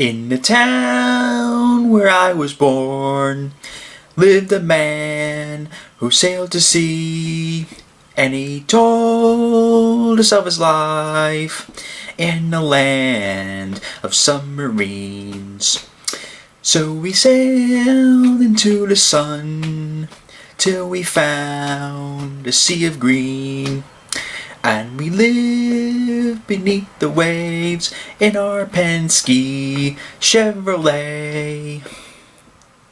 In the town where I was born lived a man who sailed to sea, and he told us of his life in the land of submarines. So we sailed into the sun till we found a sea of green, and we lived beneath the waves in our Penske Chevrolet.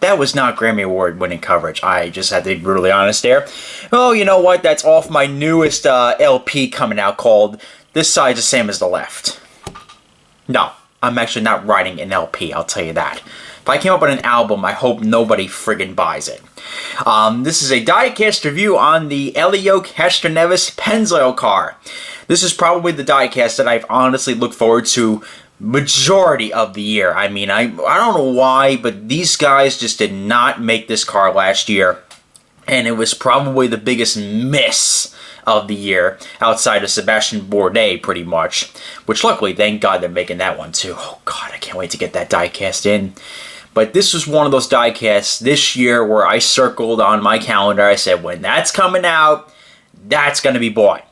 That was not Grammy Award winning coverage. I just had to be brutally honest there. Oh, you know what? That's off my newest LP coming out called This Side's the Same as the Left. No, I'm actually not writing an LP, I'll tell you that. If I came up with an album, I hope nobody friggin' buys it. This is a diecast review on the Helio Castroneves Pennzoil car. This is probably the diecast that I've honestly looked forward to majority of the year. I mean, I don't know why, but these guys just did not make this car last year. And it was probably the biggest miss of the year, outside of Sebastian Bourdais, pretty much. Which, luckily, thank God they're making that one, too. Oh, God, I can't wait to get that diecast in. But this was one of those diecasts this year where I circled on my calendar. I said, when that's coming out, that's going to be bought.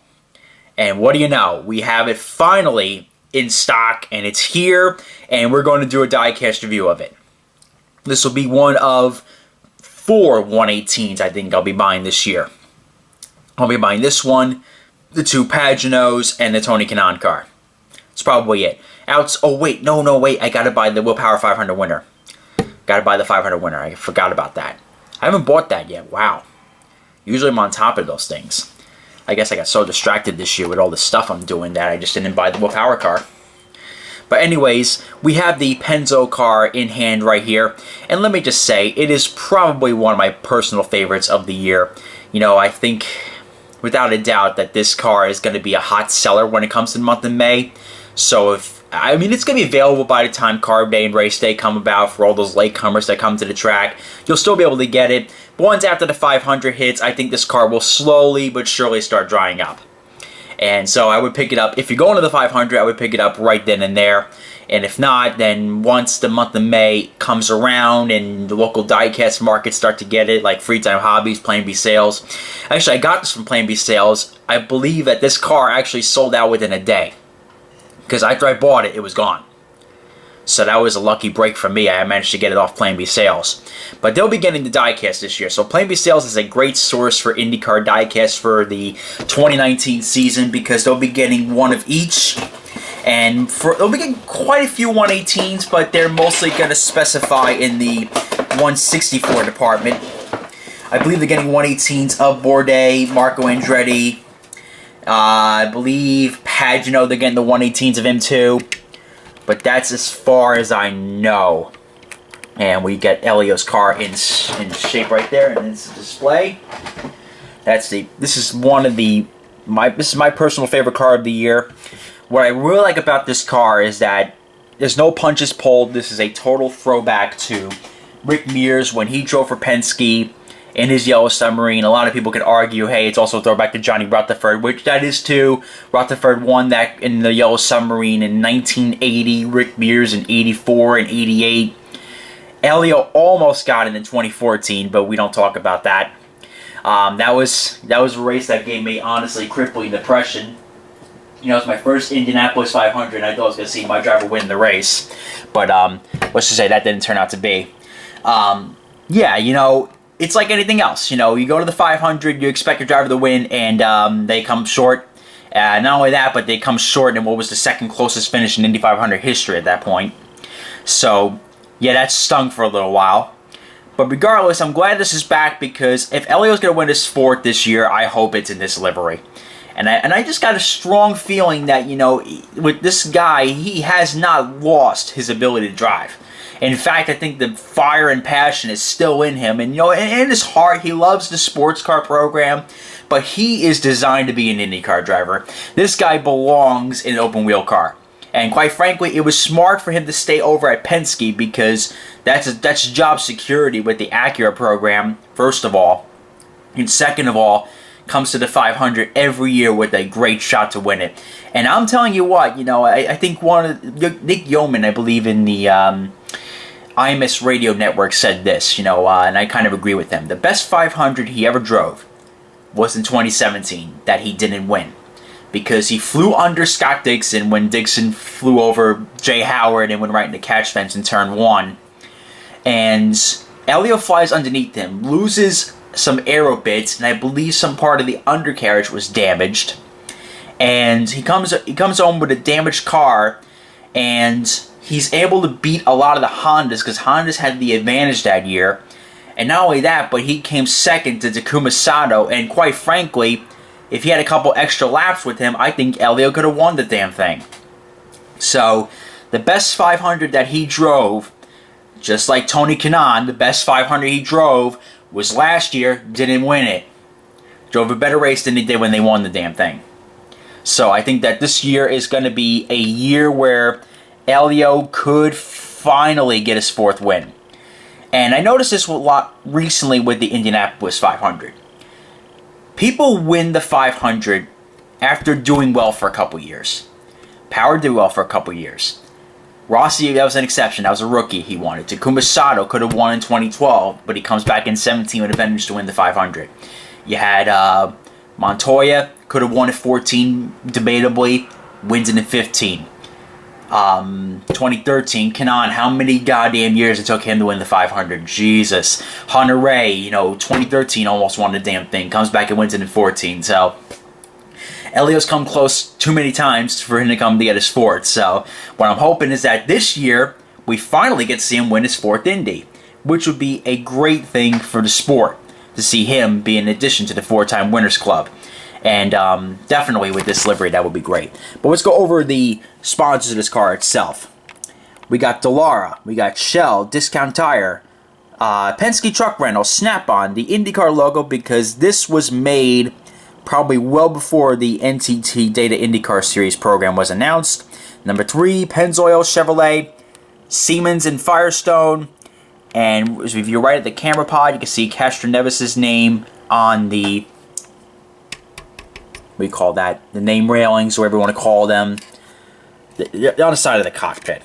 And what do you know? We have it finally in stock, and it's here, and we're going to do a diecast review of it. This will be one of 4 118s I think I'll be buying this year. I'll be buying this one, the 2 Paginos, and the Tony Kanaan car. That's probably it. Oh, wait, no, wait. I gotta buy the Willpower 500 winner. Gotta buy the 500 winner. I forgot about that. I haven't bought that yet. Wow. Usually I'm on top of those things. I guess I got so distracted this year with all the stuff I'm doing that I just didn't buy the Willpower car. But anyways, we have the Pennzoil car in hand right here. And let me just say, it is probably one of my personal favorites of the year. You know, I think without a doubt that this car is going to be a hot seller when it comes to the month of May. So it's going to be available by the time Carb Day and Race Day come about for all those latecomers that come to the track. You'll still be able to get it. But once after the 500 hits, I think this car will slowly but surely start drying up. And so I would pick it up. If you're going to the 500, I would pick it up right then and there. And if not, then once the month of May comes around and the local diecast markets start to get it, like Free Time Hobbies, Plan B Sales. Actually, I got this from Plan B Sales. I believe that this car actually sold out within a day. Because after I bought it, it was gone. So that was a lucky break for me. I managed to get it off Plan B Sales. But they'll be getting the diecast this year. So Plan B Sales is a great source for IndyCar Diecast for the 2019 season because they'll be getting one of each. And they'll be getting quite a few 118s, but they're mostly going to specify in the 164 department. I believe they're getting 118s of Bourdais, Marco Andretti. I believe Pagano, they're getting the 118s of him too. But that's as far as I know. And we get Helio's car in shape right there in its display. This is my personal favorite car of the year. What I really like about this car is that there's no punches pulled. This is a total throwback to Rick Mears when he drove for Penske in his yellow submarine. A lot of people could argue, hey, it's also a throwback to Johnny Rutherford, which that is too. Rutherford won that in the yellow submarine in 1980, Rick Mears in 84 and 88. Helio almost got it in 2014, but we don't talk about that. That was a race that gave me, honestly, crippling depression. You know, it's my first Indianapolis 500, and I thought I was going to see my driver win the race. But let's just say that didn't turn out to be. Yeah, you know, it's like anything else. You know, you go to the 500, you expect your driver to win, and they come short. Not only that, but they come short in what was the second closest finish in Indy 500 history at that point. So, yeah, that stung for a little while. But regardless, I'm glad this is back because if Helio's going to win his 4th this year, I hope it's in this livery. And I just got a strong feeling that, you know, with this guy, he has not lost his ability to drive. In fact, I think the fire and passion is still in him. And, you know, in his heart, he loves the sports car program. But he is designed to be an IndyCar driver. This guy belongs in an open wheel car. And quite frankly, it was smart for him to stay over at Penske because that's job security with the Acura program, first of all. And second of all, comes to the 500 every year with a great shot to win it. And I'm telling you what, I think Nick Yeoman, I believe in the IMS radio network, said this, and I kind of agree with them. The best 500 he ever drove was in 2017 that he didn't win. Because he flew under Scott Dixon when Dixon flew over Jay Howard and went right into catch fence in turn 1. And Helio flies underneath him, loses some aero bits, and I believe some part of the undercarriage was damaged. And he comes home with a damaged car, and he's able to beat a lot of the Hondas because Hondas had the advantage that year. And not only that, but he came second to Takuma Sato, and quite frankly, if he had a couple extra laps with him, I think Helio could have won the damn thing. So, the best 500 that he drove, just like Tony Kanaan, the best 500 he drove was last year, didn't win it. Drove a better race than he did when they won the damn thing. So, I think that this year is going to be a year where Helio could finally get his 4th win. And I noticed this a lot recently with the Indianapolis 500. People win the 500 after doing well for a couple years. Power did well for a couple years. Rossi, that was an exception. That was a rookie he won it. Takuma Sato could have won in 2012, but he comes back in 17 with a vengeance to win the 500. You had Montoya, could have won at 14, debatably, wins it in 15. 2013, Kanaan, how many goddamn years it took him to win the 500? Jesus. Hunter Ray, 2013 almost won the damn thing. Comes back and wins it in 14. So, Helio's come close too many times for him to come to get his 4th. So, what I'm hoping is that this year, we finally get to see him win his 4th Indy. Which would be a great thing for the sport. To see him be an addition to the 4-time Winners Club. And definitely with this livery, that would be great. But let's go over the sponsors of this car itself. We got Dallara, we got Shell, Discount Tire, Penske Truck Rental, Snap-on, the IndyCar logo, because this was made probably well before the NTT Data IndyCar Series program was announced. Number 3, Pennzoil, Chevrolet, Siemens, and Firestone. And if you're right at the camera pod, you can see Castroneves' name on the... What do you call that? The name railings, whatever you want to call them. The other side of the cockpit.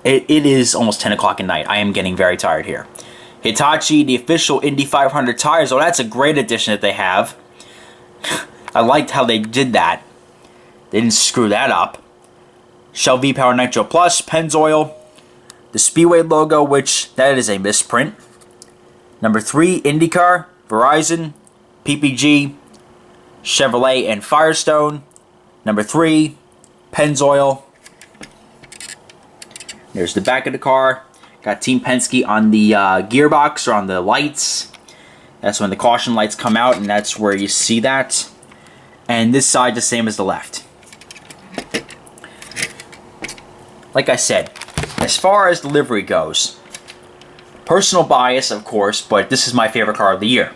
It is almost 10 o'clock at night. I am getting very tired here. Hitachi, the official Indy 500 tires. Oh, that's a great addition that they have. I liked how they did that. They didn't screw that up. Shell V-Power Nitro Plus, Pennzoil. The Speedway logo, which that is a misprint. Number 3, IndyCar, Verizon, PPG, Chevrolet, and Firestone. Number 3, Pennzoil. There's the back of the car. Got Team Penske on the gearbox or on the lights. That's when the caution lights come out, and that's where you see that. And this side the same as the left. Like I said, as far as the livery goes, personal bias, of course, but this is my favorite car of the year.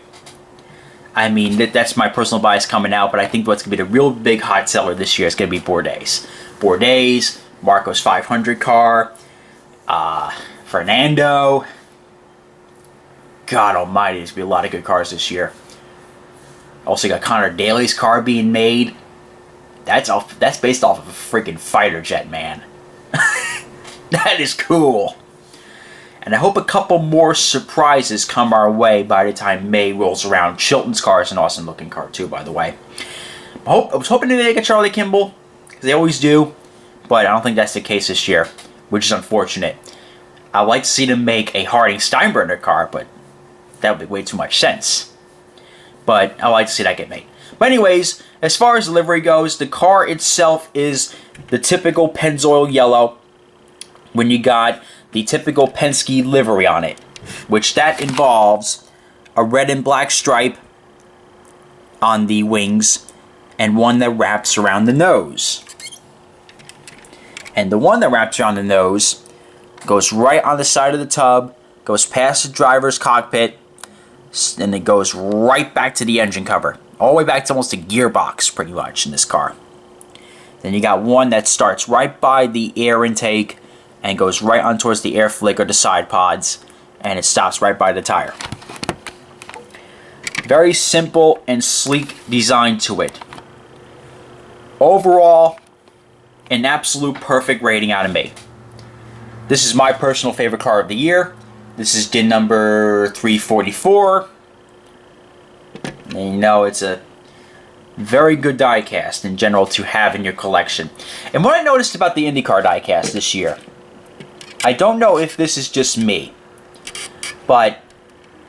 I mean, that's my personal bias coming out, but I think what's going to be the real big hot seller this year is going to be Bourdais. Bourdais, Marco's 500 car, Fernando. God almighty, there's going to be a lot of good cars this year. Also got Connor Daly's car being made. That's based off of a freaking fighter jet, man. That is cool. And I hope a couple more surprises come our way by the time May rolls around. Chilton's car is an awesome looking car too, by the way. I was hoping they get Charlie Kimball, because they always do, but I don't think that's the case this year, which is unfortunate. I'd like to see them make a Harding Steinbrenner car, but that would be way too much sense. But I'd like to see that get made. But anyways, as far as delivery goes, the car itself is the typical Pennzoil yellow, when you got the typical Penske livery on it, which that involves a red and black stripe on the wings and one that wraps around the nose. And the one that wraps around the nose goes right on the side of the tub, goes past the driver's cockpit, and it goes right back to the engine cover. All the way back to almost a gearbox, pretty much, in this car. Then you got one that starts right by the air intake and goes right on towards the air flick or the side pods, and it stops right by the tire. Very simple and sleek design to it. Overall, an absolute perfect rating out of me. This is my personal favorite car of the year. This is DIN number 344. And you know, it's a very good diecast in general to have in your collection. And what I noticed about the IndyCar diecast this year, I don't know if this is just me, but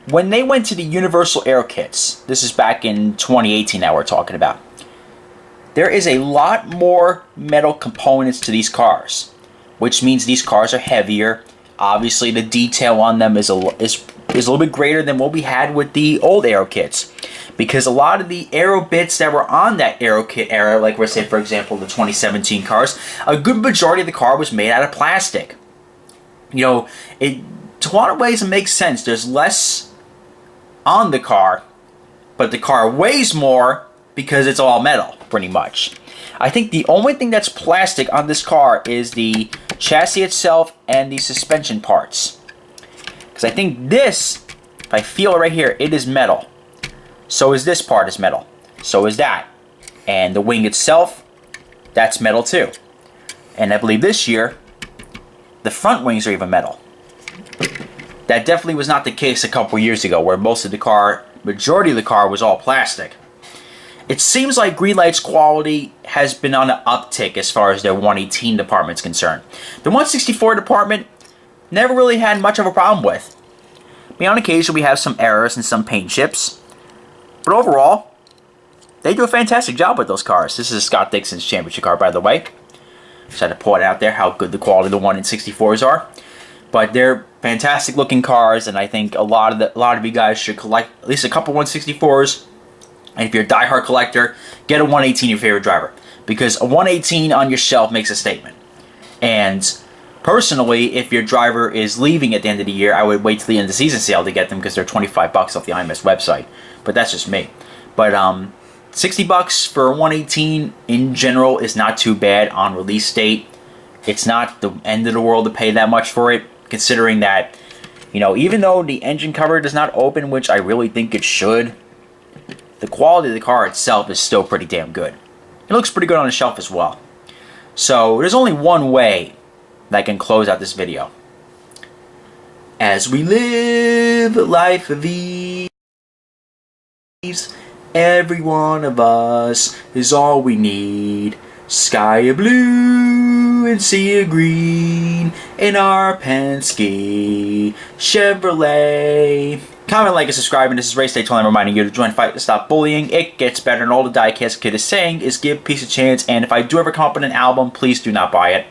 when they went to the Universal Aero Kits, this is back in 2018 now we're talking about, there is a lot more metal components to these cars, which means these cars are heavier. Obviously, the detail on them is a little bit greater than what we had with the old Aero Kits, because a lot of the Aero bits that were on that Aero Kit era, like we're saying, for example, the 2017 cars, a good majority of the car was made out of plastic. You know, to a lot of ways it makes sense. There's less on the car, but the car weighs more because it's all metal, pretty much. I think the only thing that's plastic on this car is the chassis itself and the suspension parts. Because I think this, if I feel it right here, it is metal. So is this part is metal. So is that. And the wing itself, that's metal too. And I believe this year, the front wings are even metal. That definitely was not the case a couple years ago, where most of the car, majority of the car, was all plastic. It seems like Greenlight's quality has been on an uptick as far as their 118 department is concerned. The 164 department, never really had much of a problem with. I mean, on occasion we have some errors and some paint chips, but overall, they do a fantastic job with those cars. This is Scott Dixon's championship car, by the way. Just had to point out there how good the quality of the 164s are. But they're fantastic looking cars, and I think a lot of you guys should collect at least a couple 164s. And if you're a diehard collector, get a 118 your favorite driver, because a 118 on your shelf makes a statement. And personally, if your driver is leaving at the end of the year, I would wait till the end of the season sale to get them, because they're $25 off the IMS website. But that's just me. But $60 for a 118 in general is not too bad on release date. It's not the end of the world to pay that much for it, considering that, you know, even though the engine cover does not open, which I really think it should, the quality of the car itself is still pretty damn good. It looks pretty good on the shelf as well. So there's only one way that I can close out this video. As we live a life of ease, every one of us is all we need. Sky of blue and sea of green in our Penske Chevrolet. Comment, like, and subscribe, and this is Race Day 12, reminding you to join Fight to Stop Bullying. It gets better, and all the diecast kid is saying is give peace a chance, and if I do ever come up with an album, please do not buy it.